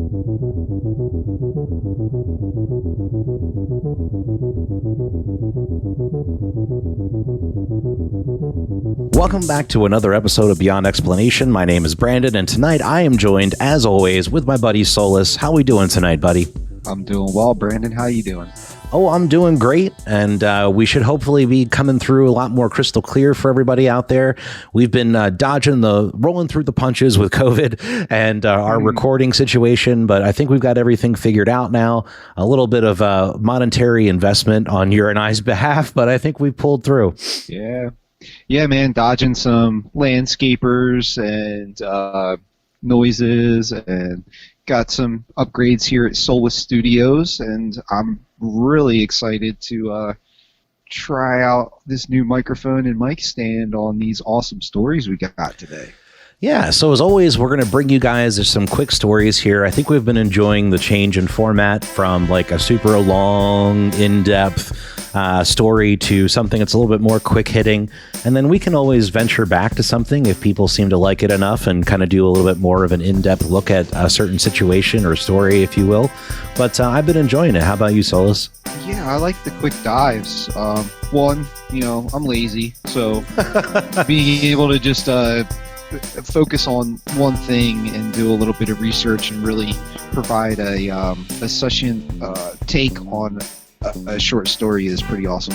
Welcome back to another episode of Beyond Explanation. My name is Brandon, and tonight I am joined, as always, with my buddy Solus. How we doing tonight, buddy? I'm doing well, Brandon. How you doing? Oh, I'm doing great, and we should hopefully be coming through a lot more crystal clear for everybody out there. We've been rolling through the punches with COVID and our recording situation, but I think we've got everything figured out now. A little bit of monetary investment on your and I's behalf, but I think we've pulled through. Yeah, man, dodging some landscapers and noises, and got some upgrades here at Solus Studios, and I'm really excited to try out this new microphone and mic stand on these awesome stories we got today. Yeah, so as always, we're going to bring you guys some quick stories here. I think we've been enjoying the change in format from like a super long, in-depth story to something that's a little bit more quick-hitting. And then we can always venture back to something if people seem to like it enough and kind of do a little bit more of an in-depth look at a certain situation or story, if you will. But I've been enjoying it. How about you, Solus? Yeah, I like the quick dives. One, I'm lazy, so being able to just focus on one thing and do a little bit of research and really provide a session take on a short story is pretty awesome.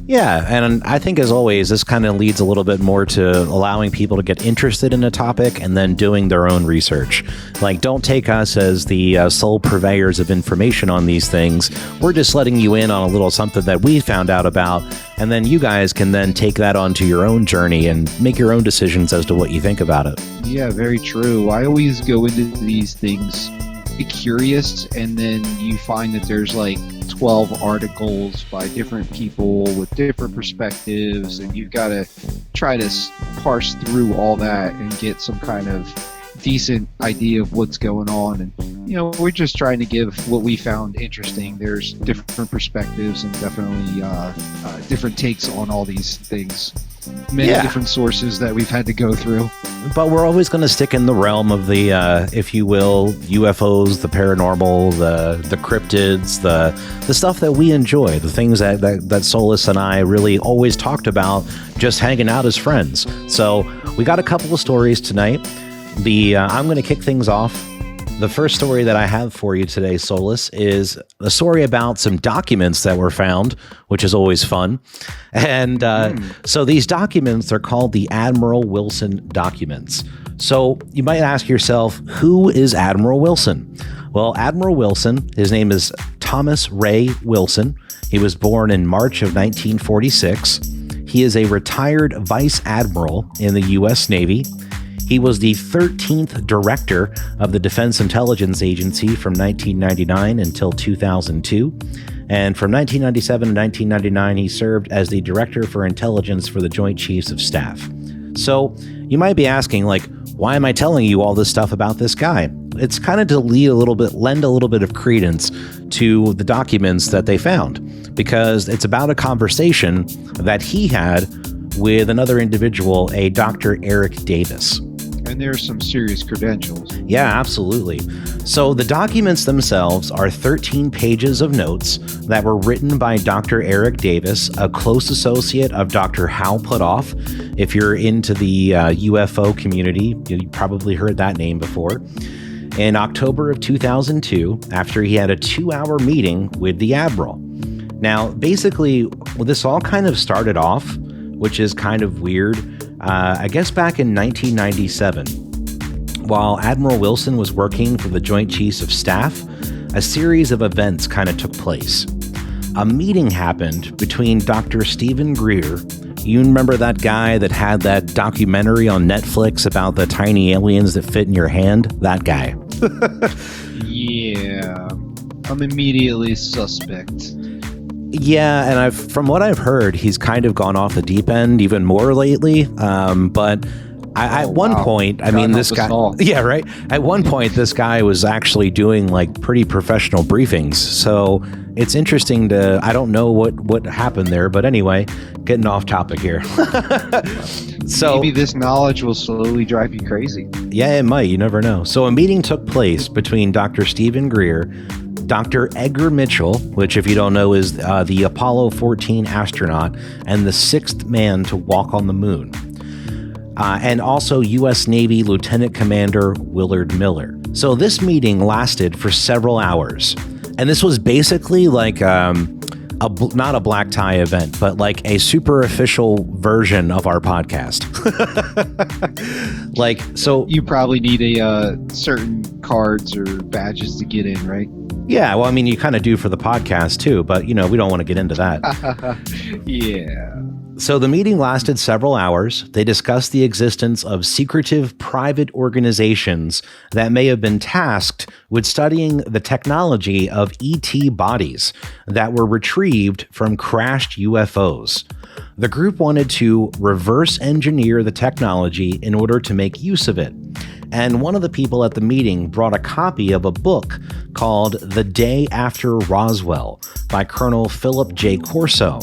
Yeah, and I think as always, this kind of leads a little bit more to allowing people to get interested in a topic and then doing their own research. Like, don't take us as the sole purveyors of information on these things. We're just letting you in on a little something that we found out about, and then you guys can then take that onto your own journey and make your own decisions as to what you think about it. Yeah, very true. I always go into these things curious, and then you find that there's like 12 articles by different people with different perspectives, and you've got to try to parse through all that and get some kind of decent idea of what's going on. And we're just trying to give what we found interesting. There's different perspectives and definitely different takes on all these things. Many different sources that we've had to go through. But we're always going to stick in the realm of the, if you will, UFOs, the paranormal, the cryptids, the stuff that we enjoy, the things that Solus and I really always talked about just hanging out as friends. So we got a couple of stories tonight. I'm going to kick things off. The first story that I have for you today, Solus, is a story about some documents that were found, which is always fun. And so these documents are called the Admiral Wilson documents. So you might ask yourself, who is Admiral Wilson? Well, Admiral Wilson, his name is Thomas Ray Wilson. He was born in March of 1946. He is a retired vice admiral in the U.S. Navy. He was the 13th director of the Defense Intelligence Agency from 1999 until 2002. And from 1997 to 1999, he served as the Director for Intelligence for the Joint Chiefs of Staff. So you might be asking, like, why am I telling you all this stuff about this guy? It's kind of to lend a little bit of credence to the documents that they found, because it's about a conversation that he had with another individual, a Dr. Eric Davis. And there's some serious credentials. Yeah, absolutely. So the documents themselves are 13 pages of notes that were written by Dr. Eric Davis, a close associate of Dr. Hal Puthoff. If you're into the UFO community, you probably heard that name before. In October of 2002, after he had a 2-hour meeting with the Admiral. Now, basically, this all kind of started off, which is kind of weird, I guess back in 1997, while Admiral Wilson was working for the Joint Chiefs of Staff, a series of events kind of took place. A meeting happened between Dr. Stephen Greer. You remember that guy that had that documentary on Netflix about the tiny aliens that fit in your hand? That guy. Yeah, I'm immediately suspect. Yeah, and from what I've heard, he's kind of gone off the deep end even more lately. But at one point, I mean, this guy, yeah, right. At one point, this guy was actually doing like pretty professional briefings. So it's interesting I don't know what happened there, but anyway, getting off topic here. So maybe this knowledge will slowly drive you crazy. Yeah, it might. You never know. So a meeting took place between Dr. Stephen Greer, Dr. Edgar Mitchell, which, if you don't know, is the Apollo 14 astronaut and the sixth man to walk on the moon, and also U.S. Navy Lieutenant Commander Willard Miller. So this meeting lasted for several hours, and this was basically like not a black tie event, but like a super official version of our podcast. Like, so you probably need a certain cards or badges to get in, right? Yeah, well, I mean, you kind of do for the podcast too, but we don't want to get into that. Yeah. So the meeting lasted several hours. They discussed the existence of secretive private organizations that may have been tasked with studying the technology of ET bodies that were retrieved from crashed UFOs. The group wanted to reverse engineer the technology in order to make use of it. And one of the people at the meeting brought a copy of a book called The Day After Roswell by Colonel Philip J. Corso.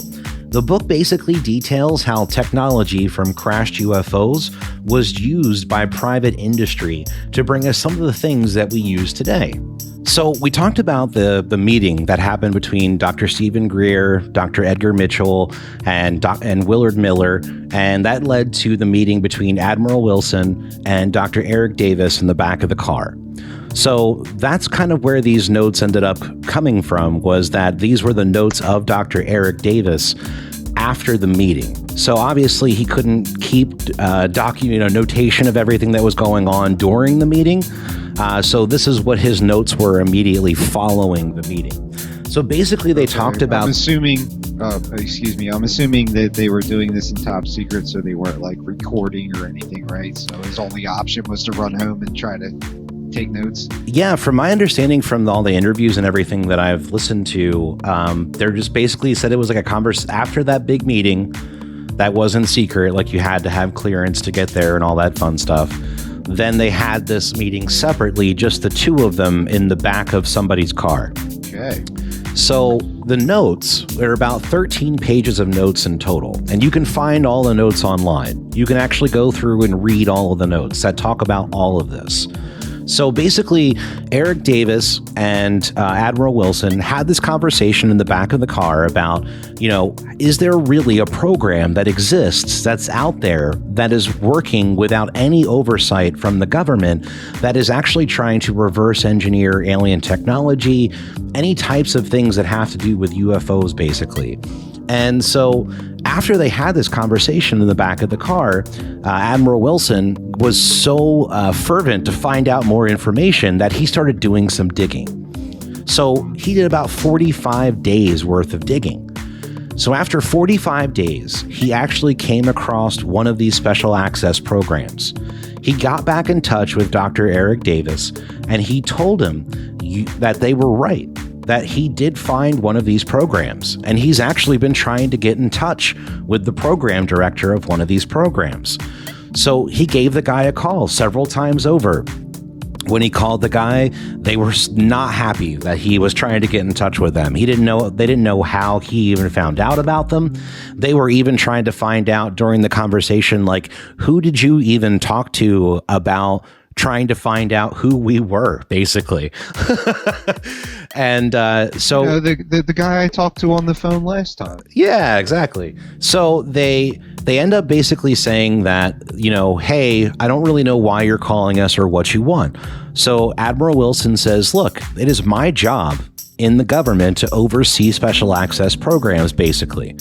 The book basically details how technology from crashed UFOs was used by private industry to bring us some of the things that we use today. So we talked about the meeting that happened between Dr. Stephen Greer, Dr. Edgar Mitchell, and Willard Miller, and that led to the meeting between Admiral Wilson and Dr. Eric Davis in the back of the car. So that's kind of where these notes ended up coming from, was that these were the notes of Dr. Eric Davis after the meeting. So obviously he couldn't keep notation of everything that was going on during the meeting. So this is what his notes were immediately following the meeting. So basically they talked about... I'm assuming that they were doing this in top secret, so they weren't like recording or anything, right? So his only option was to run home and try to take notes. Yeah, from my understanding from all the interviews and everything that I've listened to, they're just basically said it was like a conversation after that big meeting that wasn't secret, like you had to have clearance to get there and all that fun stuff. Then they had this meeting separately, just the two of them in the back of somebody's car. Okay. So the notes, there are about 13 pages of notes in total, and you can find all the notes online. You can actually go through and read all of the notes that talk about all of this. So basically, Eric Davis and Admiral Wilson had this conversation in the back of the car about, is there really a program that exists that's out there that is working without any oversight from the government that is actually trying to reverse engineer alien technology, any types of things that have to do with UFOs, basically. And so after they had this conversation in the back of the car, Admiral Wilson was so fervent to find out more information that he started doing some digging. So he did about 45 days worth of digging. So after 45 days, he actually came across one of these special access programs. He got back in touch with Dr. Eric Davis, and he told him that they were right, that he did find one of these programs, and he's actually been trying to get in touch with the program director of one of these programs. So he gave the guy a call several times over. When he called the guy, they were not happy that he was trying to get in touch with them. They didn't know how he even found out about them. They were even trying to find out during the conversation, like, who did you even talk to about trying to find out who we were, basically. And so the guy I talked to on the phone last time. Yeah, exactly. So they end up basically saying that, hey, I don't really know why you're calling us or what you want. So Admiral Wilson says, look, it is my job in the government to oversee special access programs, basically.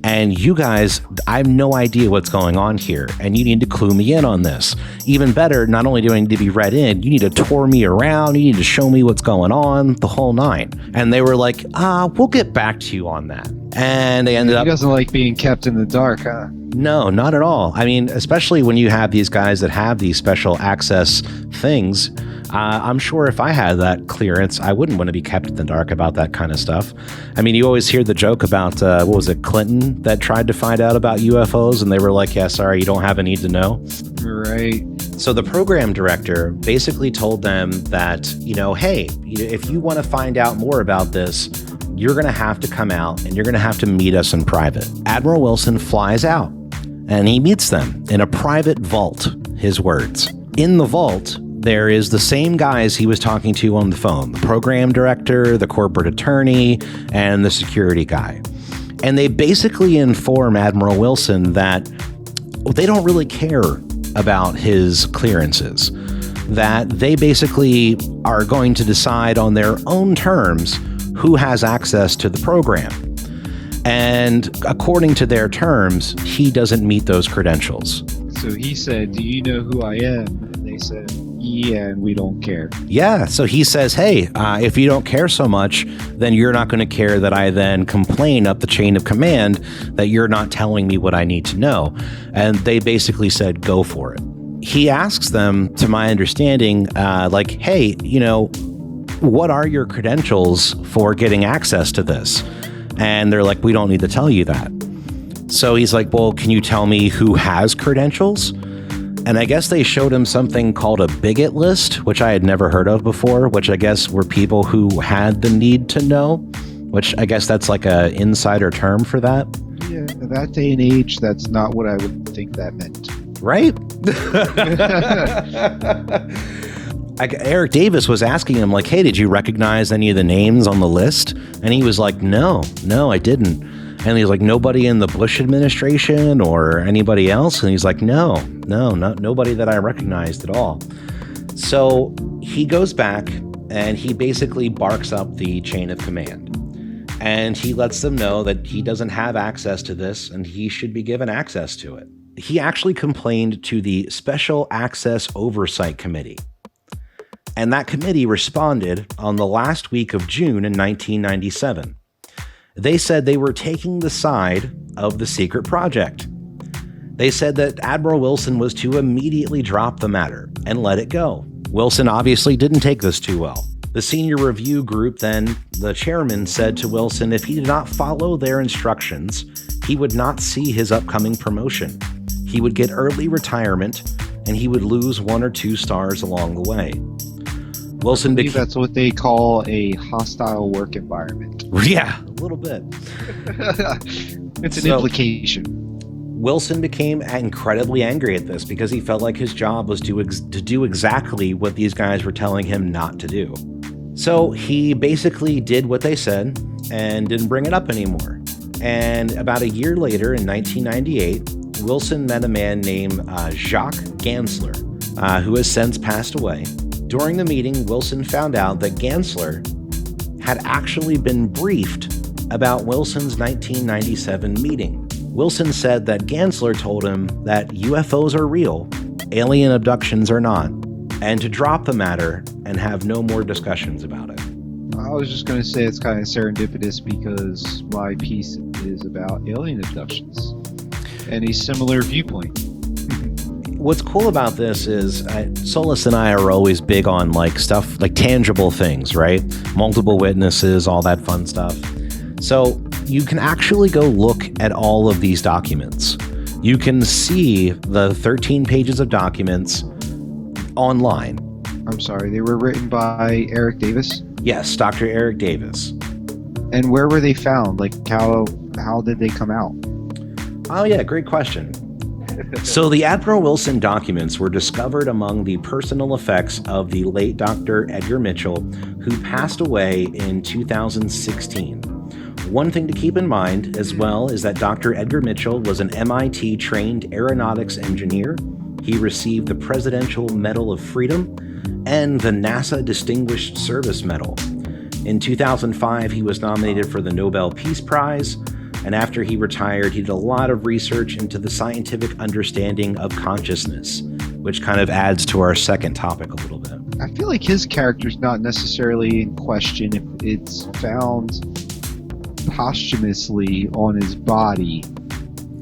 And you guys, I have no idea what's going on here, and you need to clue me in on this. Even better, not only do I need to be read in, you need to tour me around, you need to show me what's going on, the whole nine. And they were like, we'll get back to you on that. And they ended up... He doesn't like being kept in the dark, huh? No, not at all. I mean, especially when you have these guys that have these special access things, I'm sure if I had that clearance, I wouldn't want to be kept in the dark about that kind of stuff. I mean, you always hear the joke about, Clinton that tried to find out about UFOs, and they were like, yeah, sorry, you don't have a need to know. Right. So the program director basically told them that, hey, if you want to find out more about this, you're going to have to come out and you're going to have to meet us in private. Admiral Wilson flies out. and he meets them in a private vault, his words. In the vault, there is the same guys he was talking to on the phone, the program director, the corporate attorney, and the security guy. And they basically inform Admiral Wilson that they don't really care about his clearances, that they basically are going to decide on their own terms who has access to the program. And according to their terms, he doesn't meet those credentials. So he said, "Do you know who I am?" And they said, "Yeah, and we don't care." Yeah, so he says, hey, if you don't care so much, then you're not going to care that I then complain up the chain of command that you're not telling me what I need to know. And they basically said, go for it. He asks them, to my understanding, hey, what are your credentials for getting access to this? And they're like, we don't need to tell you that. So he's like, well, can you tell me who has credentials? And I guess they showed him something called a bigot list, which I had never heard of before, which I guess were people who had the need to know, which I guess that's like a insider term for that. Yeah, that day and age, that's not what I would think that meant. Right? Eric Davis was asking him, like, hey, did you recognize any of the names on the list? And he was like, no, I didn't. And he's like, nobody in the Bush administration or anybody else? And he's like, no, nobody that I recognized at all. So he goes back and he basically barks up the chain of command. And he lets them know that he doesn't have access to this and he should be given access to it. He actually complained to the Special Access Oversight Committee. And that committee responded on the last week of June in 1997. They said they were taking the side of the secret project. They said that Admiral Wilson was to immediately drop the matter and let it go. Wilson obviously didn't take this too well. The senior review group, then, the chairman said to Wilson if he did not follow their instructions, he would not see his upcoming promotion. He would get early retirement, and he would lose 1 or 2 stars along the way. Wilson became... That's what they call a hostile work environment. Yeah, a little bit. It's an implication. Wilson became incredibly angry at this because he felt like his job was to do exactly what these guys were telling him not to do. So he basically did what they said and didn't bring it up anymore. And about a year later, in 1998, Wilson met a man named Jacques Gansler, who has since passed away. During the meeting, Wilson found out that Gansler had actually been briefed about Wilson's 1997 meeting. Wilson said that Gansler told him that UFOs are real, alien abductions are not, and to drop the matter and have no more discussions about it. I was just going to say it's kind of serendipitous because my piece is about alien abductions and a similar viewpoint. What's cool about this is Solis and I are always big on like stuff, like tangible things, right? Multiple witnesses, all that fun stuff. So you can actually go look at all of these documents. You can see the 13 pages of documents online. I'm sorry, they were written by Eric Davis? Yes, Dr. Eric Davis. And where were they found? Like, how did they come out? Oh yeah, great question. So the Admiral Wilson documents were discovered among the personal effects of the late Dr. Edgar Mitchell, who passed away in 2016. One thing to keep in mind as well is that Dr. Edgar Mitchell was an MIT-trained aeronautics engineer. He received the Presidential Medal of Freedom and the NASA Distinguished Service Medal. In 2005, he was nominated for the Nobel Peace Prize, and after he retired, he did a lot of research into the scientific understanding of consciousness, which kind of adds to our second topic a little bit. I feel like his character's not necessarily in question if it's found posthumously on his body.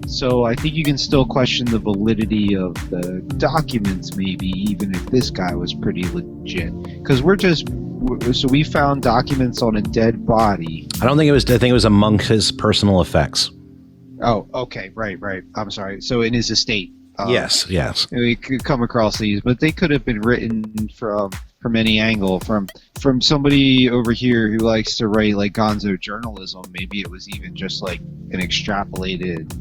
So I think you can still question the validity of the documents, maybe, even if this guy was pretty legit. Because we found documents on a dead body. I think it was among his personal effects. Oh, okay, right. I'm sorry. So in his estate. Yes. We could come across these, but they could have been written from any angle, from somebody over here who likes to write like gonzo journalism. Maybe it was even just like an extrapolated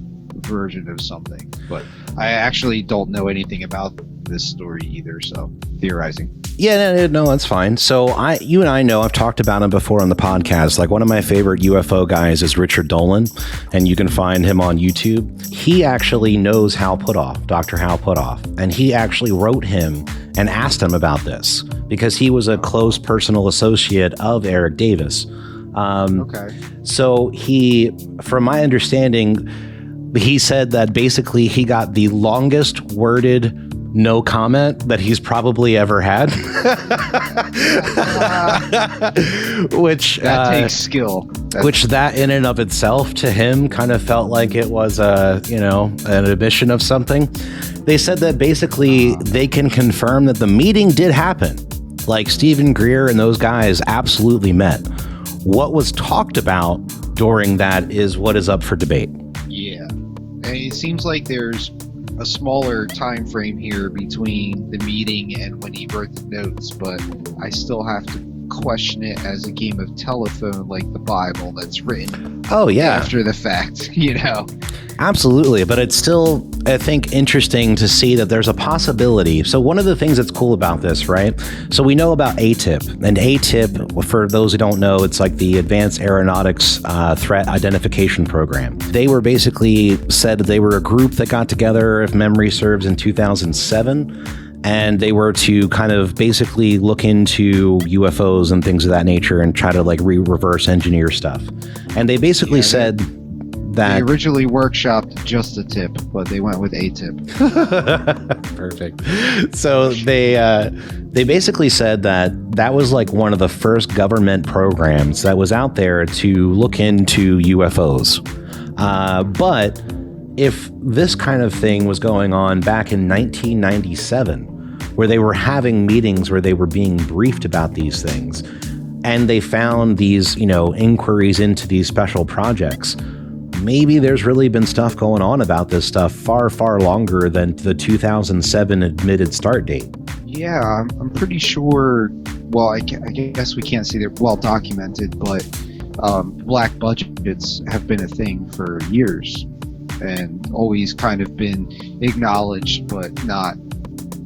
version of something. But I actually don't know anything about this story either, so theorizing. Yeah, no, that's fine. So you and I know, I've talked about him before on the podcast. Like, one of my favorite UFO guys is Richard Dolan, and you can find him on YouTube. He actually knows Hal Puthoff, Dr. Hal Puthoff, and he actually wrote him and asked him about this because he was a close personal associate of Eric Davis. Okay. So from my understanding, he said that basically he got the longest worded no comment that he's probably ever had. Which that takes skill. Which that in and of itself to him kind of felt like it was an admission of something. They said that basically they can confirm that the meeting did happen. Like, Stephen Greer and those guys absolutely met. What was talked about during that is what is up for debate. Yeah. And it seems like there's a smaller time frame here between the meeting and when he wrote the notes, but I still have to question it as a game of telephone, like the Bible that's written after the fact, Absolutely, but it's still, I think, interesting to see that there's a possibility. So one of the things that's cool about this, right? So we know about ATIP, and ATIP, for those who don't know, it's like the Advanced Aeronautics Threat Identification Program. They were basically said they were a group that got together, if memory serves, in 2007. And they were to kind of basically look into UFOs and things of that nature and try to like reverse engineer stuff. And they basically said that they originally workshopped just a tip, but they went with a tip. Perfect. So they basically said that was like one of the first government programs that was out there to look into UFOs. But if this kind of thing was going on back in 1997, where they were having meetings where they were being briefed about these things, and they found these, inquiries into these special projects, maybe there's really been stuff going on about this stuff far, far longer than the 2007 admitted start date. Yeah, I'm pretty sure. Well, I guess we can't say they're well documented, but black budgets have been a thing for years and always kind of been acknowledged but not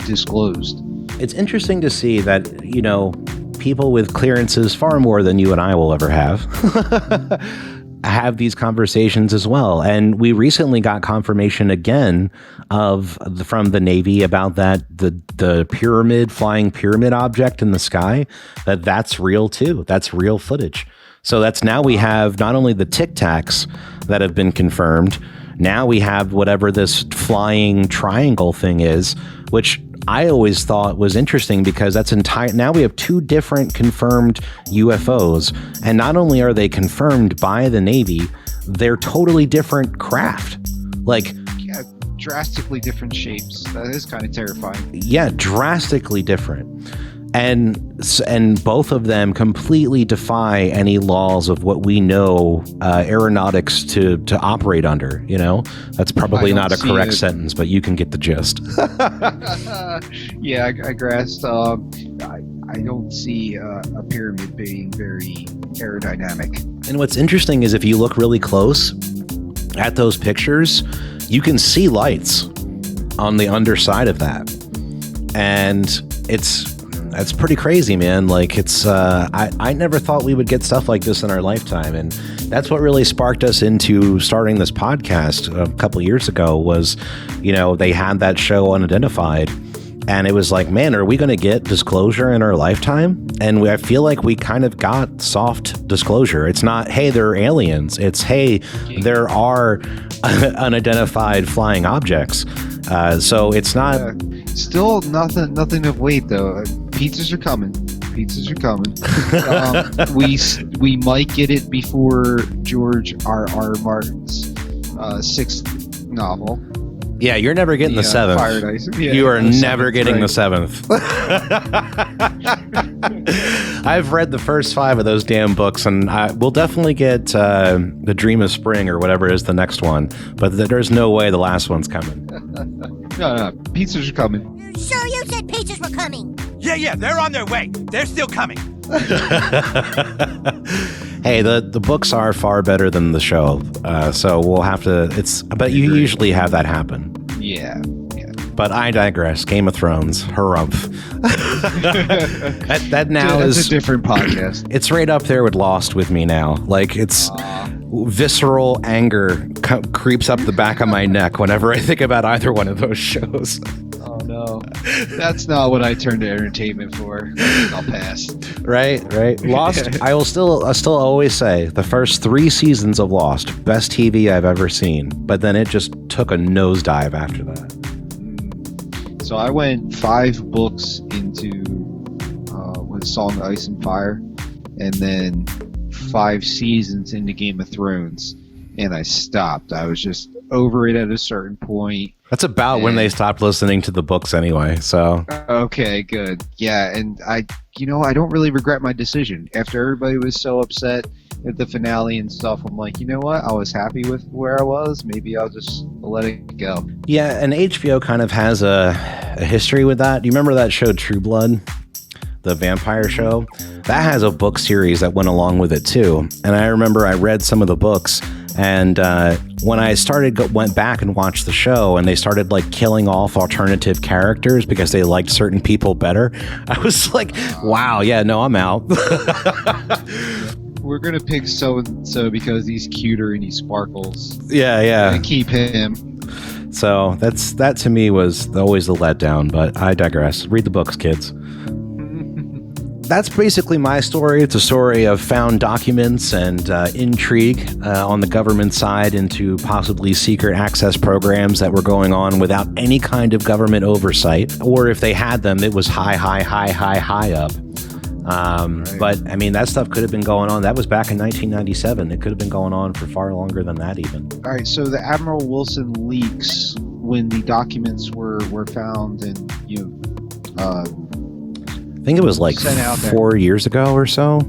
disclosed. It's interesting to see that, people with clearances far more than you and I will ever have these conversations as well. And we recently got confirmation again from the Navy about that the flying pyramid object in the sky, that's real too. That's real footage. So that's now we have not only the Tic Tacs that have been confirmed, now we have whatever this flying triangle thing is, which I always thought was interesting because that's now we have two different confirmed UFOs, and not only are they confirmed by the Navy, they're totally different craft. Yeah, drastically different shapes. That is kind of terrifying. Yeah, drastically different. And both of them completely defy any laws of what we know aeronautics to operate under. That's probably not a correct sentence, but you can get the gist. Yeah, I grasped. I don't see a pyramid being very aerodynamic. And what's interesting is if you look really close at those pictures, you can see lights on the underside of that, and that's pretty crazy, man. Like, it's I never thought we would get stuff like this in our lifetime, and that's what really sparked us into starting this podcast a couple of years ago. Was they had that show Unidentified, and it was like, man, are we going to get disclosure in our lifetime? And I feel like we kind of got soft disclosure. It's not, hey, there are aliens. It's, hey, there are unidentified flying objects. So it's not. Still nothing of weight though. Pizzas are coming. We might get it before George R.R. Martin's sixth novel. Yeah, you're never getting the seventh. Paradise. Yeah, you are never getting the seventh. I've read the first 5 of those damn books, and we'll definitely get The Dream of Spring or whatever is the next one. But there's no way the last one's coming. No, pizzas are coming. Sure, you said pizzas were coming. Yeah, they're on their way. They're still coming. Hey, the books are far better than the show, so we'll have to. But you usually have that happen. Yeah. But I digress. Game of Thrones, harumph. that now Dude, that's is a different podcast. It's right up there with Lost with me now. Like it's visceral anger creeps up the back of my neck whenever I think about either one of those shows. Oh no, that's not what I turn to entertainment for. I'll pass. Right. Lost. I will still always say the first 3 seasons of Lost, best TV I've ever seen. But then it just took a nosedive after that. So I went 5 books into with Song of Ice and Fire, and then 5 seasons into Game of Thrones, and I stopped. I was just over it at a certain point. That's about when they stopped listening to the books anyway, so. Okay, good. Yeah, and I don't really regret my decision. After everybody was so upset at the finale and stuff, I'm like, you know what? I was happy with where I was. Maybe I'll just let it go. Yeah, and HBO kind of has a history with that. Do you remember that show True Blood? The vampire show? That has a book series that went along with it too. And I remember I read some of the books, and when I went back and watched the show, and they started like killing off alternative characters because they liked certain people better, I was like, wow, yeah, no, I'm out. We're gonna pick so and so because he's cuter and he sparkles. Yeah. And keep him. So that to me was always the letdown, but I digress. Read the books, kids. That's basically my story. It's a story of found documents and intrigue on the government side into possibly secret access programs that were going on without any kind of government oversight. Or if they had them, it was high up. Right. But, I mean, that stuff could have been going on. That was back in 1997. It could have been going on for far longer than that even. All right, so the Admiral Wilson leaks, when the documents were found and, I think it was like 4 years ago or so.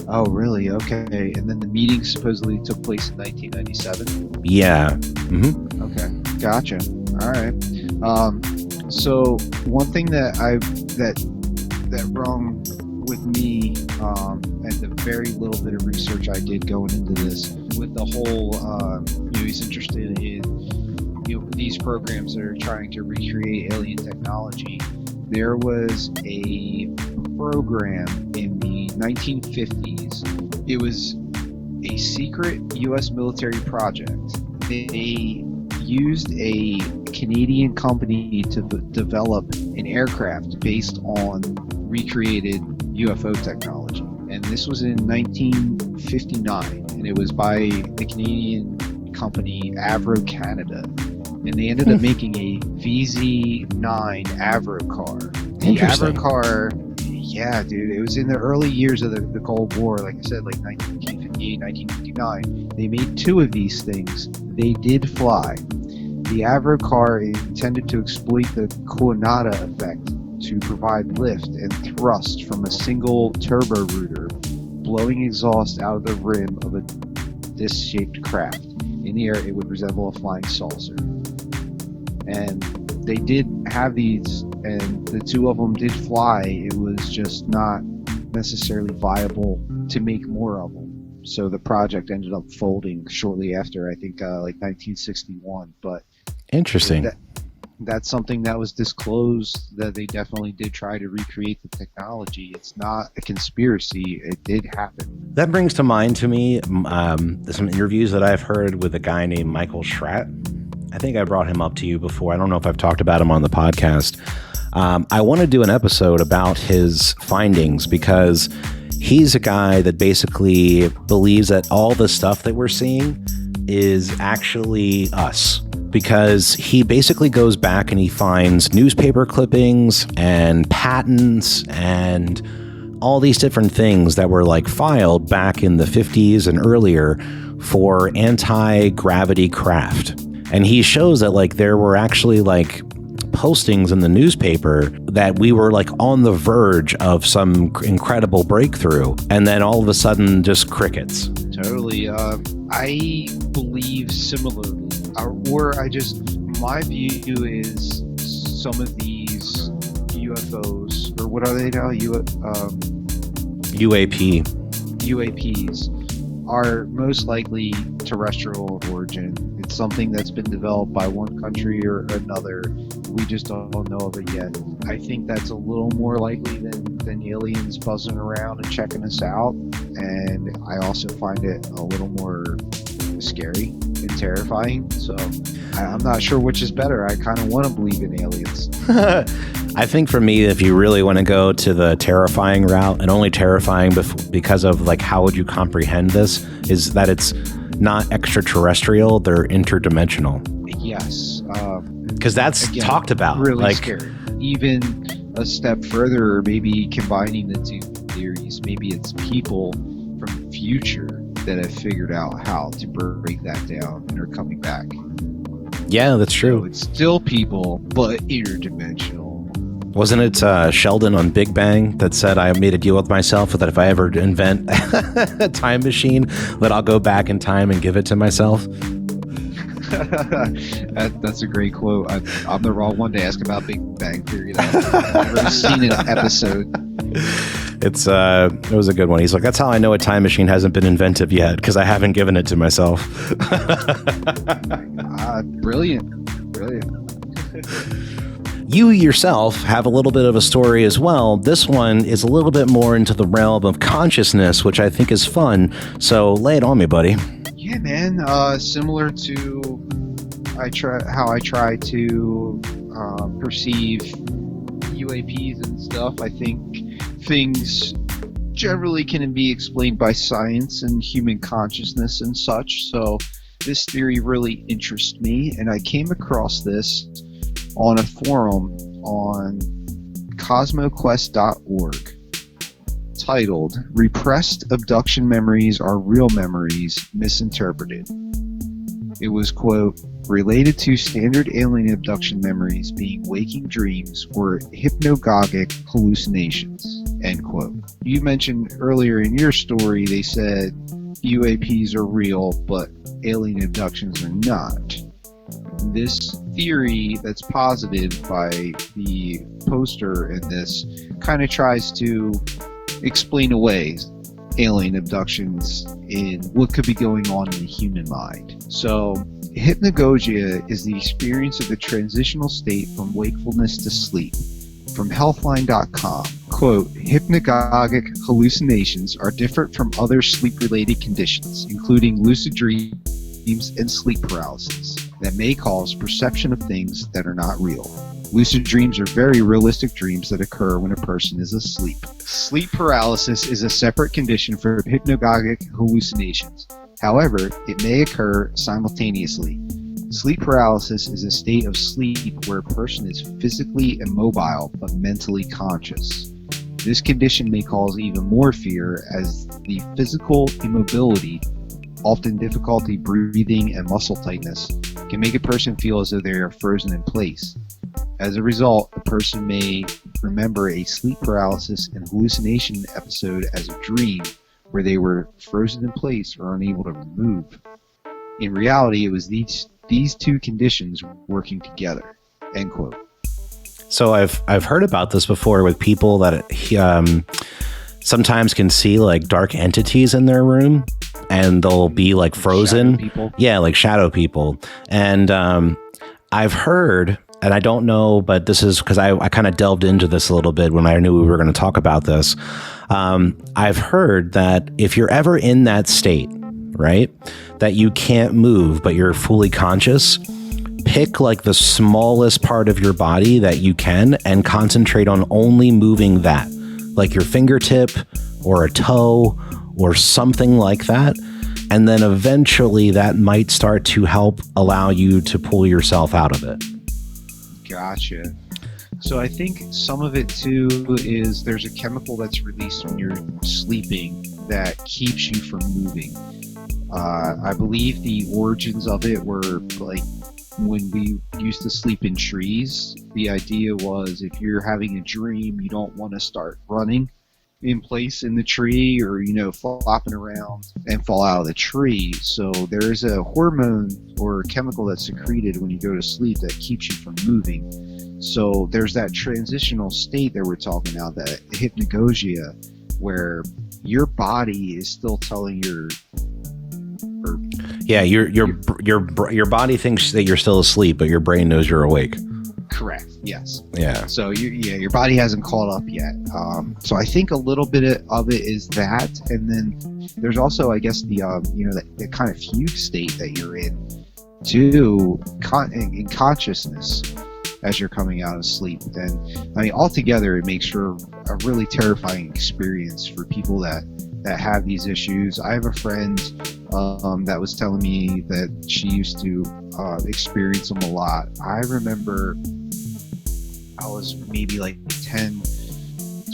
Oh, really? Okay. And then the meeting supposedly took place in 1997? Yeah. Mm-hmm. Okay. Gotcha. All right. So one thing that rung with me, and the very little bit of research I did going into this, with the whole, he's interested in, these programs that are trying to recreate alien technology. There was a program in the 1950s. It was a secret U.S. military project. They used a Canadian company to develop an aircraft based on recreated UFO technology. And this was in 1959, and it was by the Canadian company Avro Canada. And they ended up making a VZ-9 Avro car. The Avro car, yeah, dude, it was in the early years of the Cold War, like I said, like 1958, 1959. They made 2 of these things. They did fly. The Avro car intended to exploit the Coronada effect to provide lift and thrust from a single turbo rotor, blowing exhaust out of the rim of a disc-shaped craft. In the air, it would resemble a flying saucer. And they did have these, and the 2 of them did fly. It was just not necessarily viable to make more of them. So the project ended up folding shortly after, I think, like 1961. But interesting. That's something that was disclosed, that they definitely did try to recreate the technology. It's not a conspiracy. It did happen. That brings to mind to me some interviews that I've heard with a guy named Michael Schratt. I think I brought him up to you before. I don't know if I've talked about him on the podcast. I want to do an episode about his findings because he's a guy that basically believes that all the stuff that we're seeing is actually us. Because he basically goes back and he finds newspaper clippings and patents and all these different things that were like filed back in the 50s and earlier for anti-gravity craft. And he shows that like there were actually like postings in the newspaper that we were like on the verge of some incredible breakthrough, and then all of a sudden just crickets. Totally. I believe similarly. My view is some of these UFOs, or what are they now? UAP. UAPs are most likely terrestrial in origin. It's something that's been developed by one country or another. We just don't know of it yet. I think that's a little more likely than aliens buzzing around and checking us out. And I also find it a little more scary and terrifying. So I'm not sure which is better. I kind of want to believe in aliens. I think for me, if you really want to go to the terrifying route, and only terrifying because of like how would you comprehend this, is that it's not extraterrestrial, they're interdimensional. Yes. Because that's again, talked about. Really like, scary. Even a step further, maybe combining the two theories, maybe it's people from the future that have figured out how to break that down and are coming back. Yeah, that's true. So it's still people, but interdimensional. Wasn't it Sheldon on Big Bang that said, I made a deal with myself that if I ever invent a time machine, that I'll go back in time and give it to myself? That's a great quote. I'm the wrong one to ask about Big Bang Theory. I've never seen an episode. It was a good one. He's like, that's how I know a time machine hasn't been invented yet, because I haven't given it to myself. Brilliant. You yourself have a little bit of a story as well. This one is a little bit more into the realm of consciousness, which I think is fun. So lay it on me, buddy. Yeah, man. Similar to how I try to perceive UAPs and stuff. I think things generally can be explained by science and human consciousness and such. So this theory really interests me, and I came across this on a forum on cosmoquest.org titled Repressed Abduction Memories Are Real Memories Misinterpreted. It was, quote, related to standard alien abduction memories being waking dreams or hypnagogic hallucinations, end quote. You mentioned earlier in your story they said UAPs are real, but alien abductions are not. This theory that's posited by the poster in this kind of tries to explain away alien abductions in what could be going on in the human mind. So, hypnagogia is the experience of the transitional state from wakefulness to sleep. From healthline.com, quote, hypnagogic hallucinations are different from other sleep-related conditions, including lucid dreams and sleep paralysis, that may cause perception of things that are not real. Lucid dreams are very realistic dreams that occur when a person is asleep. Sleep paralysis is a separate condition for hypnagogic hallucinations. However, it may occur simultaneously. Sleep paralysis is a state of sleep where a person is physically immobile but mentally conscious. This condition may cause even more fear, as the physical immobility, often difficulty breathing and muscle tightness, can make a person feel as though they are frozen in place. As a result, a person may remember a sleep paralysis and hallucination episode as a dream where they were frozen in place or unable to move. In reality, it was these two conditions working together, end quote. So I've heard about this before with people that sometimes can see like dark entities in their room, and they'll be like frozen. Shadow people. Yeah, like shadow people. And I've heard, and I don't know, but this is because I kind of delved into this a little bit when I knew we were going to talk about this. I've heard that if you're ever in that state, right, that you can't move, but you're fully conscious, pick like the smallest part of your body that you can and concentrate on only moving that, like your fingertip or a toe or something like that. And then eventually that might start to help allow you to pull yourself out of it. Gotcha. So I think some of it too is there's a chemical that's released when you're sleeping that keeps you from moving. I believe the origins of it were like when we used to sleep in trees. The idea was if you're having a dream, you don't want to start running in place in the tree or, flopping around and fall out of the tree. So there's a hormone or chemical that's secreted when you go to sleep that keeps you from moving. So there's that transitional state that we're talking about, that hypnagogia, where your body is still telling your your body thinks that you're still asleep, but your brain knows you're awake. Correct. Yes. Yeah. So your body hasn't caught up yet. So I think a little bit of it is that, and then there's also, I guess, the that kind of fugue state that you're in too, in consciousness as you're coming out of sleep. And I mean, altogether, it makes for a really terrifying experience for people that have these issues. I have a friend that was telling me that she used to experience them a lot. I remember I was maybe like 10,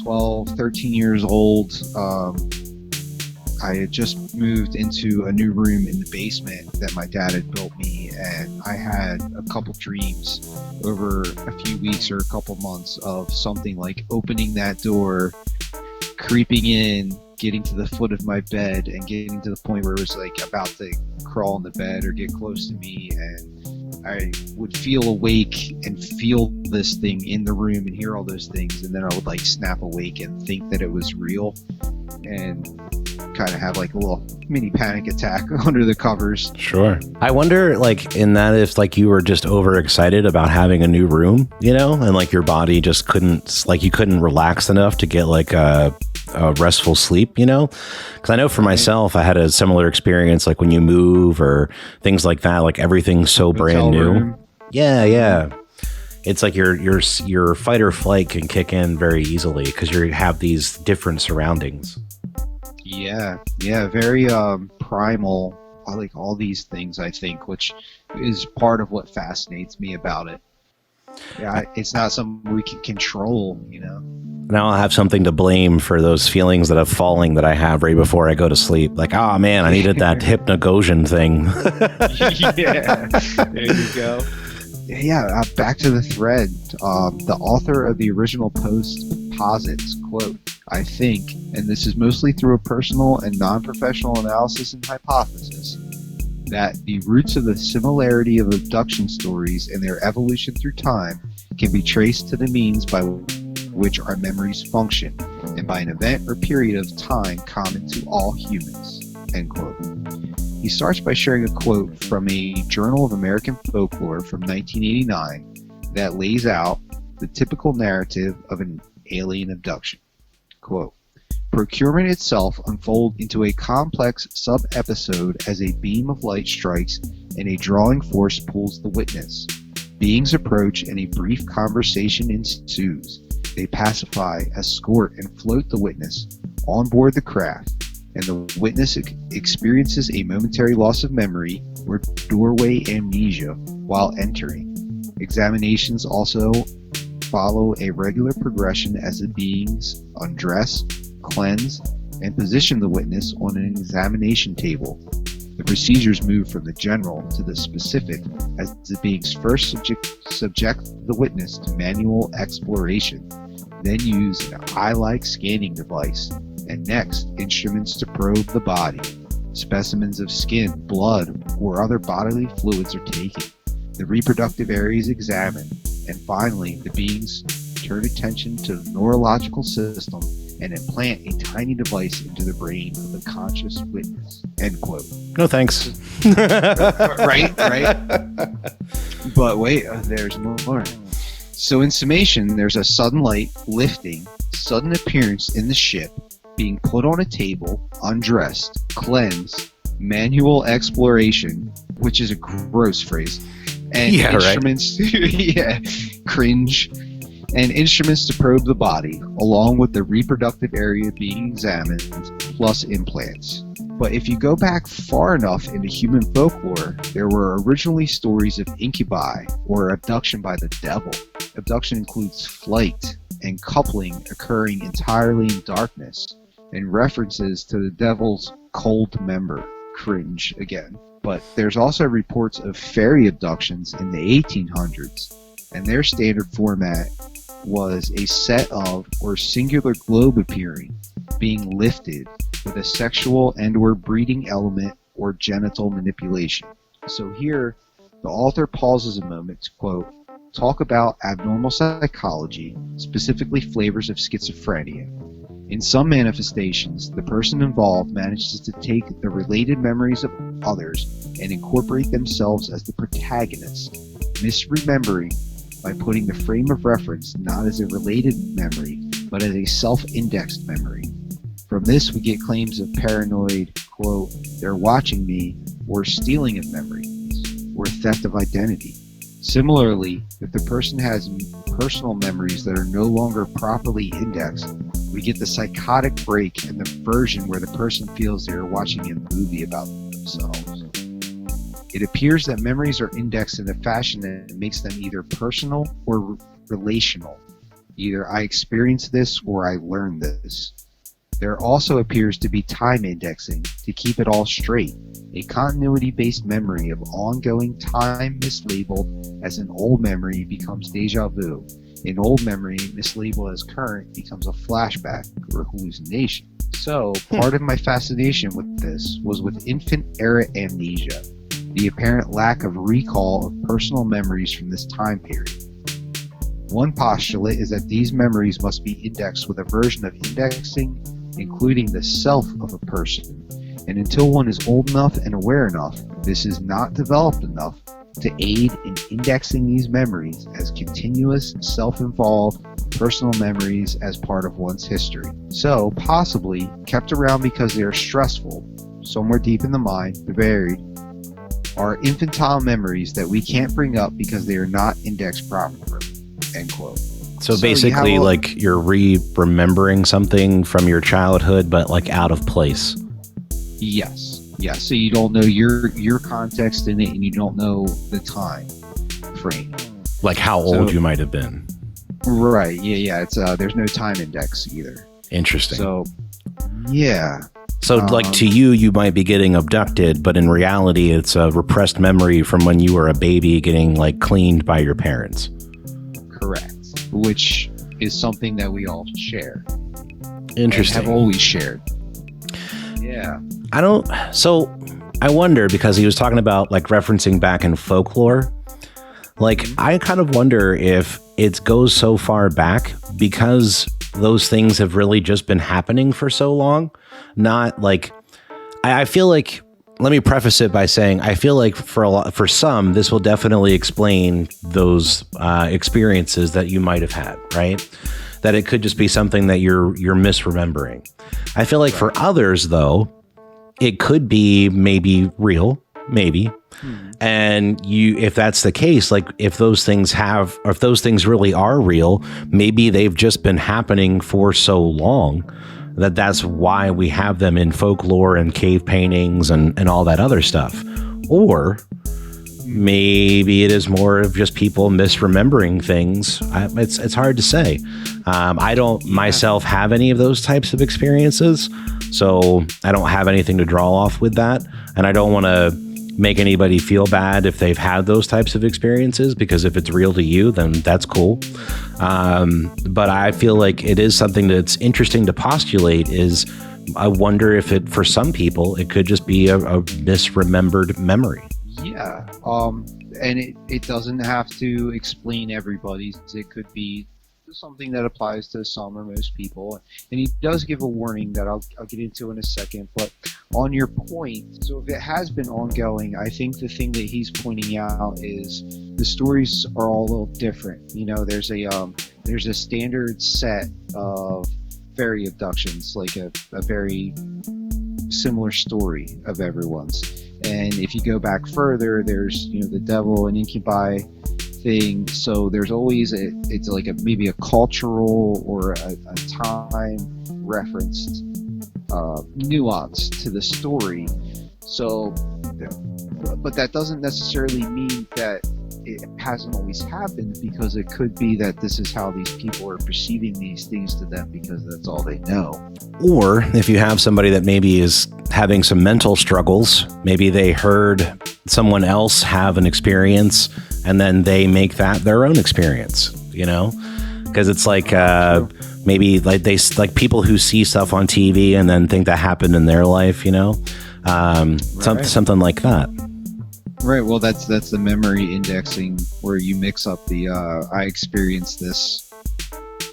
12, 13 years old. I had just moved into a new room in the basement that my dad had built me, and I had a couple dreams over a few weeks or a couple months of something like opening that door, creeping in, getting to the foot of my bed, and getting to the point where it was like about to crawl in the bed or get close to me, and I would feel awake and feel this thing in the room and hear all those things, and then I would like snap awake and think that it was real and kind of have like a little mini panic attack under the covers. Sure. I wonder, like, in that, if like you were just overexcited about having a new room, and like your body just couldn't, like, you couldn't relax enough to get like a restful sleep, because I know for myself, I had a similar experience, like when you move or things like that, like everything's so brand new. Room. Yeah. It's like your fight or flight can kick in very easily because you have these different surroundings. Yeah, very primal. I like all these things, I think, which is part of what fascinates me about it. Yeah, it's not something we can control, Now I'll have something to blame for those feelings of falling that I have right before I go to sleep. Like, oh man, I needed that hypnagogian thing. Yeah, there you go. Yeah, back to the thread. The author of the original post posits, quote, "I think, and this is mostly through a personal and non-professional analysis and hypothesis, that the roots of the similarity of abduction stories and their evolution through time can be traced to the means by which our memories function, and by an event or period of time common to all humans," end quote. He starts by sharing a quote from a Journal of American Folklore from 1989 that lays out the typical narrative of an alien abduction. Quote, "Procurement itself unfolds into a complex sub-episode as a beam of light strikes and a drawing force pulls the witness. Beings approach and a brief conversation ensues. They pacify, escort, and float the witness on board the craft, and the witness experiences a momentary loss of memory or doorway amnesia while entering. Examinations also follow a regular progression as the beings undress, cleanse, and position the witness on an examination table. The procedures move from the general to the specific as the beings first subject the witness to manual exploration, then use an eye-like scanning device, and next, instruments to probe the body. Specimens of skin, blood, or other bodily fluids are taken. The reproductive area is examined, and finally, the beings turn attention to the neurological system and implant a tiny device into the brain of the conscious witness." End quote. No thanks. Right. But wait, there's more. So in summation, there's a sudden light lifting, sudden appearance in the ship, being put on a table, undressed, cleansed, manual exploration, which is a gross phrase, and instruments, cringe, and instruments to probe the body, along with the reproductive area being examined, plus implants. But if you go back far enough into human folklore, there were originally stories of incubi, or abduction by the devil. Abduction includes flight and coupling occurring entirely in darkness, and references to the devil's cold member. Cringe again. But there's also reports of fairy abductions in the 1800s, and their standard format was a set of or singular globe appearing, being lifted with a sexual and or breeding element or genital manipulation. So here, the author pauses a moment to quote, "talk about abnormal psychology, specifically flavors of schizophrenia. In some manifestations, the person involved manages to take the related memories of others and incorporate themselves as the protagonist, misremembering by putting the frame of reference not as a related memory, but as a self-indexed memory. From this, we get claims of paranoid, quote, "they're watching me," or stealing of memories, or theft of identity. Similarly, if the person has personal memories that are no longer properly indexed, we get the psychotic break and the version where the person feels they are watching a movie about themselves. It appears that memories are indexed in a fashion that makes them either personal or relational. Either I experienced this or I learned this. There also appears to be time indexing to keep it all straight, a continuity-based memory of ongoing time mislabeled as an old memory becomes deja vu. An old memory mislabeled as current becomes a flashback or hallucination. So, part of my fascination with this was with infant-era amnesia, the apparent lack of recall of personal memories from this time period. One postulate is that these memories must be indexed with a version of indexing including the self of a person, and until one is old enough and aware enough, this is not developed enough to aid in indexing these memories as continuous, self-involved, personal memories as part of one's history. So, possibly, kept around because they are stressful, somewhere deep in the mind, buried, are infantile memories that we can't bring up because they are not indexed properly, end quote. So basically, like you're remembering something from your childhood, but like out of place. Yes. Yeah. So you don't know your context in it, and you don't know the time frame. Like how old you might have been. Right. Yeah. Yeah. It's there's no time index either. Interesting. So, yeah. So like to you, you might be getting abducted, but in reality, it's a repressed memory from when you were a baby getting like cleaned by your parents. Correct. Which is something that we all share. Interesting. And have always shared. Yeah. So I wonder, because he was talking about like referencing back in folklore, like I kind of wonder if it goes so far back because those things have really just been happening for so long. Not like, I feel like, let me preface it by saying, I feel like for some, this will definitely explain those experiences that you might have had, right? That it could just be something that you're misremembering. I feel like for others, though, it could be maybe real, maybe. And if that's the case, like if those things really are real, maybe they've just been happening for so long that's why we have them in folklore and cave paintings and all that other stuff. Or maybe it is more of just people misremembering things. It's hard to say. I don't myself have any of those types of experiences, so I don't have anything to draw off with that. And I don't want to make anybody feel bad if they've had those types of experiences, because if it's real to you, then that's cool. But I feel like it is something that's interesting to postulate. Is I wonder if for some people, it could just be a misremembered memory. Yeah. And it doesn't have to explain everybody's. It could be something that applies to some or most people. And he does give a warning that I'll get into in a second. But on your point, so if it has been ongoing, I think the thing that he's pointing out is the stories are all a little different. You know, there's a standard set of fairy abductions, like a very similar story of everyone's. And if you go back further, there's, the devil and incubi thing. So there's always it's like maybe a cultural or a time referenced nuance to the story. So, but that doesn't necessarily mean that it hasn't always happened, because it could be that this is how these people are perceiving these things to them because that's all they know. Or if you have somebody that maybe is having some mental struggles, maybe they heard someone else have an experience and then they make that their own experience, because it's like maybe like people who see stuff on TV and then think that happened in their life, something like that. Right. Well, that's the memory indexing, where you mix up the I experienced this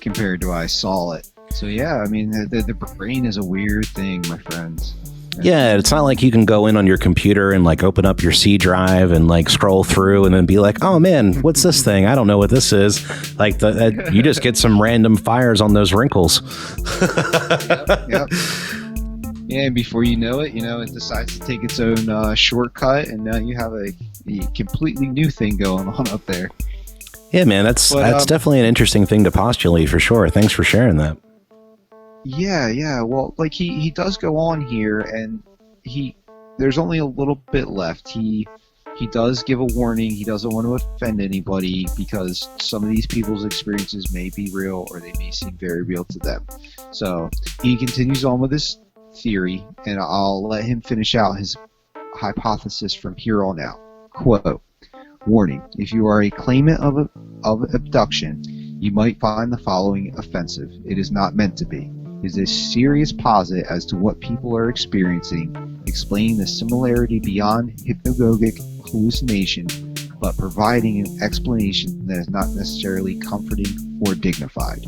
compared to I saw it. So yeah, I mean, the brain is a weird thing, my friends. Yeah, it's not like you can go in on your computer and like open up your C drive and like scroll through and then be like, oh man, what's this thing? I don't know what this is. Like you just get some random fires on those wrinkles. Yep. Yeah, and before you know it, it decides to take its own shortcut, and now you have a completely new thing going on up there. Yeah, man, that's definitely an interesting thing to postulate for sure. Thanks for sharing that. Yeah. Well, like he does go on here, and there's only a little bit left. He does give a warning. He doesn't want to offend anybody because some of these people's experiences may be real or they may seem very real to them. So he continues on with his theory, and I'll let him finish out his hypothesis from here on out. Quote, warning, if you are a claimant of abduction, you might find the following offensive. It is not meant to be. It is a serious posit as to what people are experiencing, explaining the similarity beyond hypnagogic hallucination, but providing an explanation that is not necessarily comforting or dignified.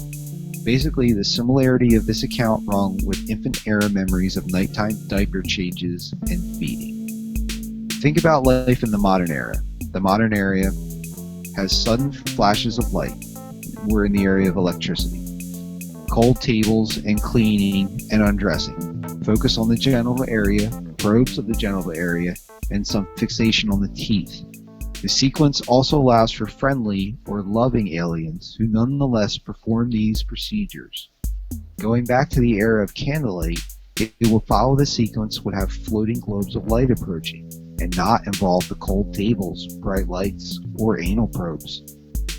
Basically, the similarity of this account rung with infant-era memories of nighttime diaper changes and feeding. Think about life in the modern era. The modern era has sudden flashes of light. We're in the area of electricity. Cold tables and cleaning and undressing. Focus on the genital area, probes of the genital area, and some fixation on the teeth. The sequence also allows for friendly or loving aliens who nonetheless perform these procedures. Going back to the era of candlelight, it will follow the sequence would have floating globes of light approaching, and not involve the cold tables, bright lights, or anal probes.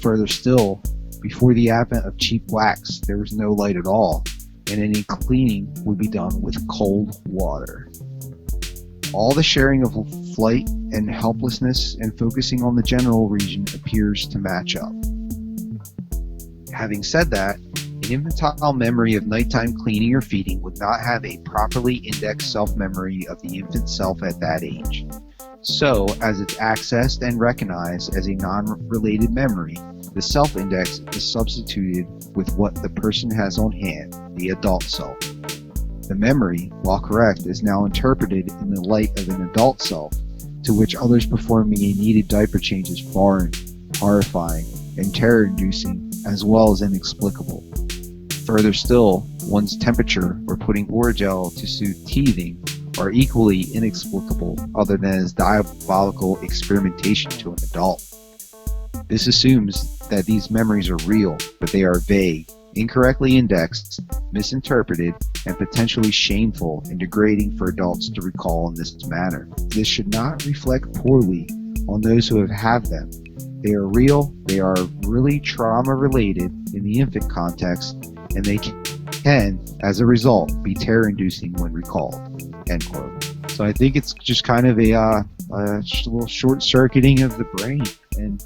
Further still, before the advent of cheap wax, there was no light at all, and any cleaning would be done with cold water. All the sharing of flight and helplessness and focusing on the genital region appears to match up. Having said that, an infantile memory of nighttime cleaning or feeding would not have a properly indexed self-memory of the infant self at that age. So, as it's accessed and recognized as a non-related memory, the self-index is substituted with what the person has on hand, the adult self. The memory, while correct, is now interpreted in the light of an adult self, to which others performing a needed diaper change is foreign, horrifying, and terror-inducing, as well as inexplicable. Further still, one's temperature or putting Oragel to soothe teething are equally inexplicable other than as diabolical experimentation to an adult. This assumes that these memories are real, but they are vague, incorrectly indexed, misinterpreted, and potentially shameful and degrading for adults to recall in this manner. This should not reflect poorly on those who have had them. They are real, they are really trauma-related in the infant context, and they can, as a result, be terror-inducing when recalled. End quote. So I think it's just kind of a little short-circuiting of the brain. And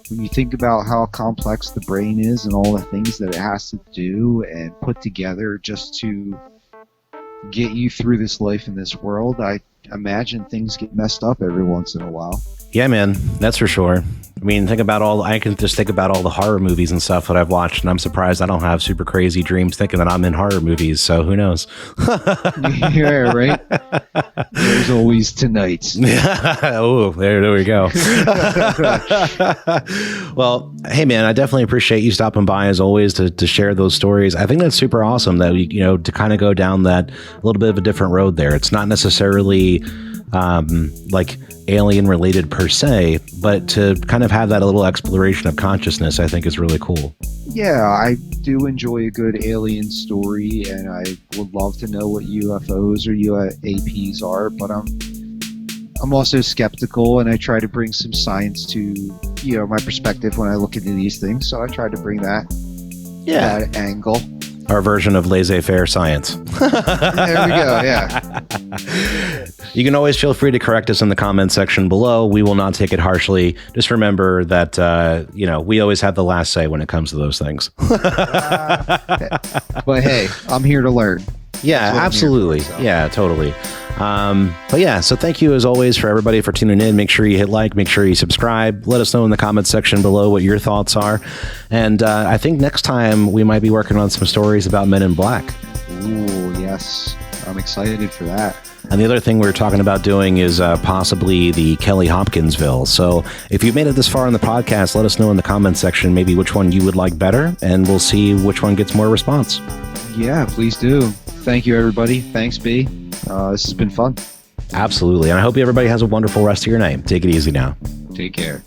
when you think about how complex the brain is and all the things that it has to do and put together just to get you through this life in this world, I imagine things get messed up every once in a while. Yeah, man, that's for sure. I mean, I can just think about all the horror movies and stuff that I've watched, and I'm surprised I don't have super crazy dreams thinking that I'm in horror movies, so who knows? Yeah, right? There's always tonight. Oh, there we go. Well, hey, man, I definitely appreciate you stopping by, as always, to share those stories. I think that's super awesome that we, to kind of go down that a little bit of a different road there. It's not necessarily like alien related per se, but to kind of have that a little exploration of consciousness, I think is really cool. Yeah, I do enjoy a good alien story, and I would love to know what UFOs or UAPs are, but I'm also skeptical, and I try to bring some science to my perspective when I look into these things, so I try to bring that angle. Our version of laissez-faire science. There we go, yeah. You can always feel free to correct us in the comment section below. We will not take it harshly. Just remember that, we always have the last say when it comes to those things. But hey, I'm here to learn. Yeah, That's what I'm absolutely. here for, so. Yeah, totally. But yeah, so thank you as always for everybody for tuning in. Make sure you hit like, make sure you subscribe. Let us know in the comments section below what your thoughts are. And I think next time we might be working on some stories about Men in Black. Ooh, yes. I'm excited for that. And the other thing we were talking about doing is possibly the Kelly Hopkinsville. So if you've made it this far in the podcast, let us know in the comments section maybe which one you would like better, and we'll see which one gets more response. Yeah, please do. Thank you, everybody. Thanks, B. This has been fun. Absolutely. And I hope everybody has a wonderful rest of your night. Take it easy now. Take care.